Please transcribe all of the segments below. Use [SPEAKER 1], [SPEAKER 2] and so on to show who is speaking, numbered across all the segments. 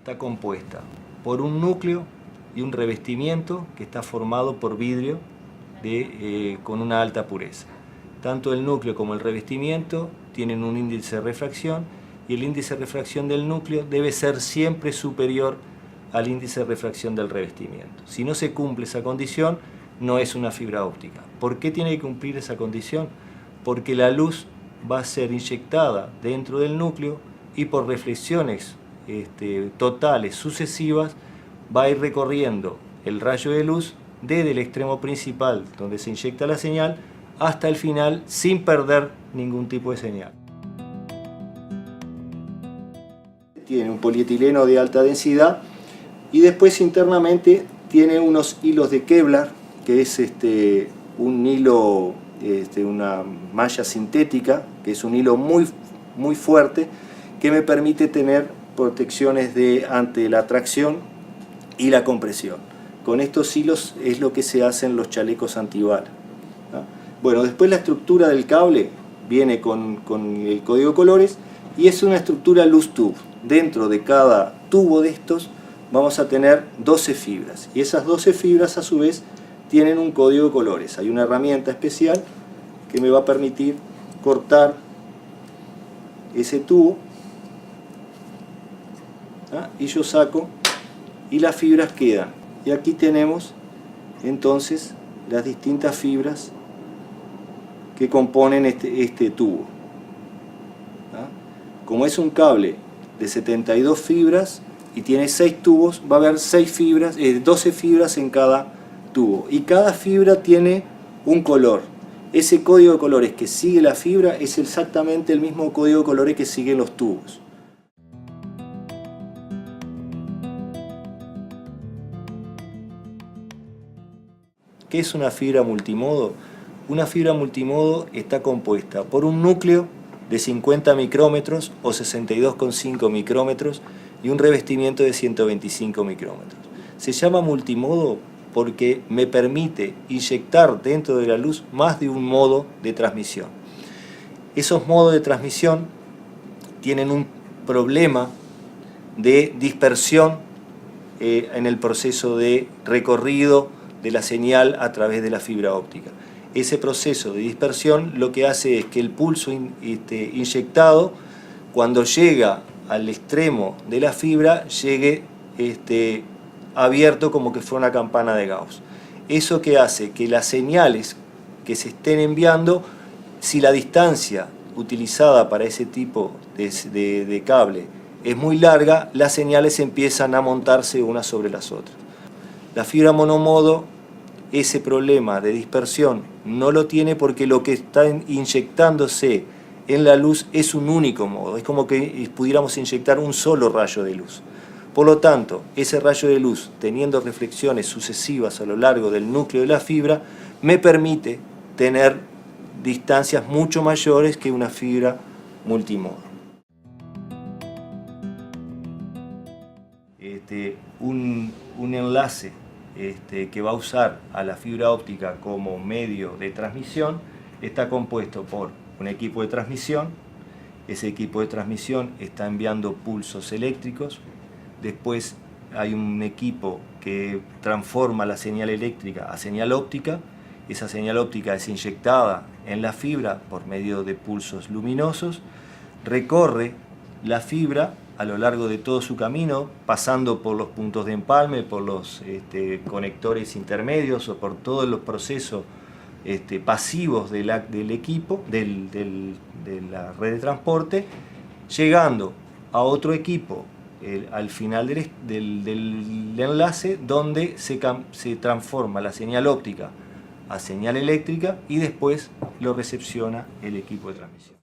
[SPEAKER 1] está compuesta por un núcleo y un revestimiento que está formado por vidrio con una alta pureza. Tanto el núcleo como el revestimiento tienen un índice de refracción y el índice de refracción del núcleo debe ser siempre superior al índice de refracción del revestimiento. Si no se cumple esa condición, no es una fibra óptica. ¿Por qué tiene que cumplir esa condición? Porque la luz va a ser inyectada dentro del núcleo y por reflexiones totales sucesivas va a ir recorriendo el rayo de luz desde el extremo principal donde se inyecta la señal hasta el final sin perder ningún tipo de señal. Tiene un polietileno de alta densidad y después internamente tiene unos hilos de Kevlar, que es un hilo, una malla sintética, que es un hilo muy fuerte, que me permite tener protecciones ante la tracción y la compresión. Con estos hilos es lo que se hacen los chalecos antibalas. Bueno, después la estructura del cable viene con el código de colores y es una estructura loose tube. Dentro de cada tubo de estos vamos a tener 12 fibras y esas 12 fibras a su vez tienen un código de colores. Hay una herramienta especial que me va a permitir cortar ese tubo y yo saco y las fibras quedan. Y aquí tenemos entonces las distintas fibras que componen este tubo. Como es un cable de 72 fibras y tiene 6 tubos, va a haber 12 fibras en cada tubo y cada fibra tiene un color. Ese código de colores que sigue la fibra es exactamente el mismo código de colores que siguen los tubos. ¿Qué es una fibra multimodo? Una fibra multimodo está compuesta por un núcleo de 50 micrómetros o 62,5 micrómetros y un revestimiento de 125 micrómetros. Se llama multimodo porque me permite inyectar dentro de la luz más de un modo de transmisión. Esos modos de transmisión tienen un problema de dispersión en el proceso de recorrido de la señal a través de la fibra óptica. Ese proceso de dispersión lo que hace es que el pulso inyectado, cuando llega al extremo de la fibra, llegue abierto como que fuera una campana de Gauss. Eso que hace que las señales que se estén enviando, si la distancia utilizada para ese tipo de cable es muy larga, las señales empiezan a montarse unas sobre las otras. La fibra monomodo ese problema de dispersión no lo tiene porque lo que está inyectándose en la luz es un único modo, es como que pudiéramos inyectar un solo rayo de luz. Por lo tanto, ese rayo de luz, teniendo reflexiones sucesivas a lo largo del núcleo de la fibra, me permite tener distancias mucho mayores que una fibra multimodo. Un enlace que va a usar a la fibra óptica como medio de transmisión está compuesto por un equipo de transmisión. Ese equipo de transmisión está enviando pulsos eléctricos. Después hay un equipo que transforma la señal eléctrica a señal óptica. Esa señal óptica es inyectada en la fibra por medio de pulsos luminosos. Recorre la fibra a lo largo de todo su camino, pasando por los puntos de empalme, por los conectores intermedios o por todos los procesos pasivos del equipo, de la red de transporte, llegando a otro equipo al final del enlace, donde se transforma la señal óptica a señal eléctrica y después lo recepciona el equipo de transmisión.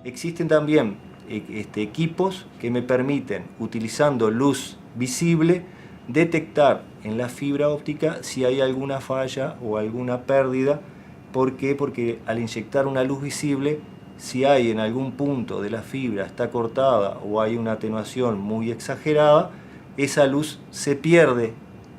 [SPEAKER 1] Existen también equipos que me permiten, utilizando luz visible, detectar en la fibra óptica si hay alguna falla o alguna pérdida. ¿Por qué? Porque al inyectar una luz visible, si hay en algún punto de la fibra está cortada o hay una atenuación muy exagerada, esa luz se pierde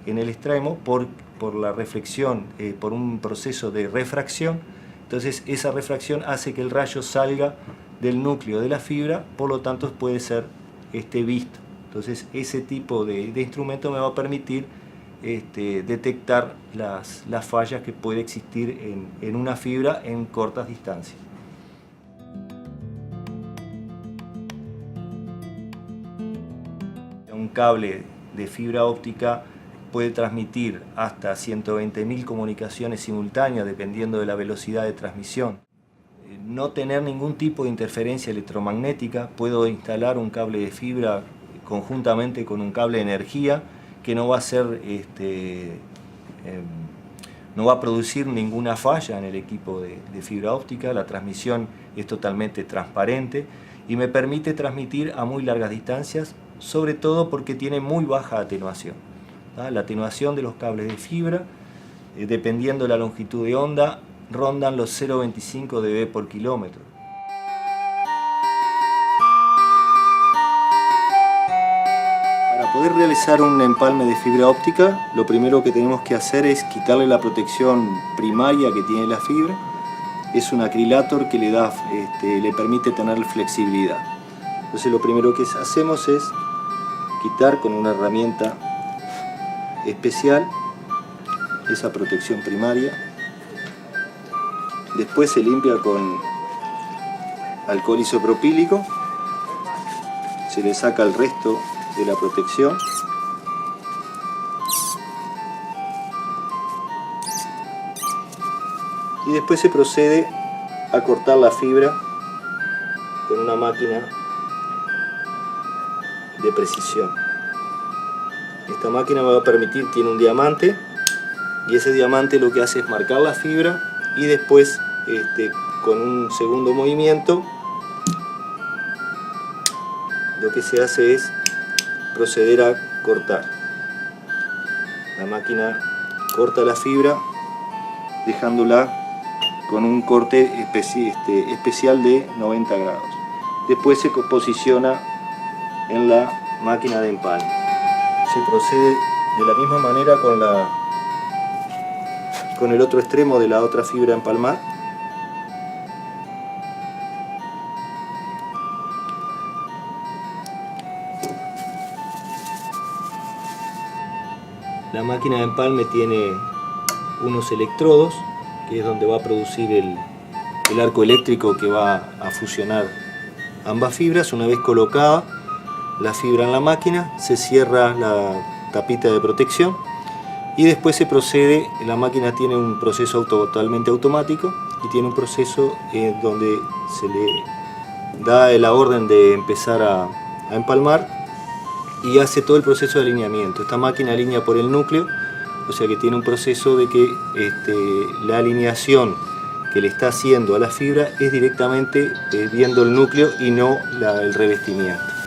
[SPEAKER 1] en el extremo por la reflexión, por un proceso de refracción. Entonces esa refracción hace que el rayo salga del núcleo de la fibra, por lo tanto puede ser visto. Entonces ese tipo de instrumento me va a permitir detectar las fallas que puede existir en una fibra en cortas distancias. Un cable de fibra óptica puede transmitir hasta 120.000 comunicaciones simultáneas dependiendo de la velocidad de transmisión. No tener ningún tipo de interferencia electromagnética, puedo instalar un cable de fibra conjuntamente con un cable de energía que no va a ser, no va a producir ninguna falla en el equipo de fibra óptica. La transmisión es totalmente transparente y me permite transmitir a muy largas distancias, sobre todo porque tiene muy baja atenuación. La atenuación de los cables de fibra, dependiendo de la longitud de onda, rondan los 0,25 dB por kilómetro. Para poder realizar un empalme de fibra óptica, lo primero que tenemos que hacer es quitarle la protección primaria que tiene la fibra. Es un acrilator que le permite tener flexibilidad. Entonces lo primero que hacemos es quitar con una herramienta especial esa protección primaria. Después se limpia con alcohol isopropílico, se le saca el resto de la protección y después se procede a cortar la fibra con una máquina de precisión. Esta máquina me va a permitir, tiene un diamante y ese diamante lo que hace es marcar la fibra y después con un segundo movimiento lo que se hace es proceder a cortar. La máquina corta la fibra dejándola con un corte especial de 90 grados. Después se posiciona en la máquina de empalme. Se procede de la misma manera con el otro extremo de la otra fibra a empalmar. La máquina de empalme tiene unos electrodos, que es donde va a producir el arco eléctrico que va a fusionar ambas fibras. Una vez colocada la fibra en la máquina, se cierra la tapita de protección y después se procede. La máquina tiene un proceso totalmente automático y tiene un proceso donde se le da la orden de empezar a empalmar y hace todo el proceso de alineamiento. Esta máquina alinea por el núcleo, o sea que tiene un proceso de que la alineación que le está haciendo a la fibra es directamente viendo el núcleo y no el revestimiento.